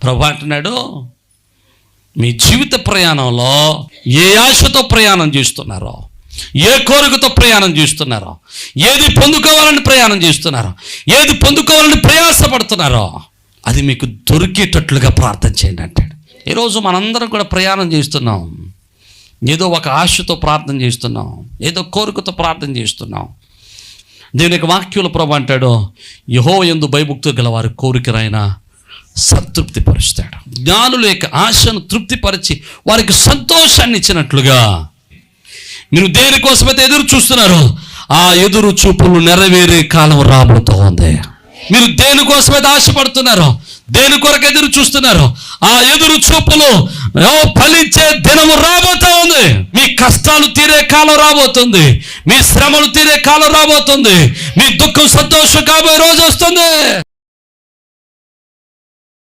ప్రభు అంటున్నాడు, మీ జీవిత ప్రయాణంలో ఏ ఆశతో ప్రయాణం చేస్తున్నారో, ఏ కోరికతో ప్రయాణం చేస్తున్నారో, ఏది పొందుకోవాలని ప్రయాణం చేస్తున్నారో, ఏది పొందుకోవాలని ప్రయాసపడుతున్నారో అది మీకు దొరికేటట్లుగా ప్రార్థన చేయండి అంటాడు. ఈరోజు మనందరం కూడా ప్రయాణం చేస్తున్నాం, ఏదో ఒక ఆశతో ప్రార్థన చేస్తున్నాం, ఏదో కోరికతో ప్రార్థన చేస్తున్నాం. దేవుని యొక్క వాక్యంలో ప్రభు అంటాడు, యెహోవా యందు భయభక్తులు గల వారి కోరికలైన సంతృప్తి పరుస్తాడు. జ్ఞానుల యొక్క ఆశను తృప్తిపరిచి వారికి సంతోషాన్ని ఇచ్చినట్లుగా మీరు దేనికోసమైతే ఎదురు చూస్తున్నారో ఆ ఎదురు చూపులు నెరవేరే కాలం రాబోతూ ఉంది. మీరు దేనికోసమైతే ఆశపడుతున్నారో, దేని కొరకు ఎదురు చూస్తున్నారో ఆ ఎదురు చూపులు ఫలించే దినము రాబోతూ ఉంది. మీ కష్టాలు తీరే కాలం రాబోతుంది, మీ శ్రమలు తీరే కాలం రాబోతుంది, మీ దుఃఖం సంతోషం కాబోయే రోజు వస్తుంది.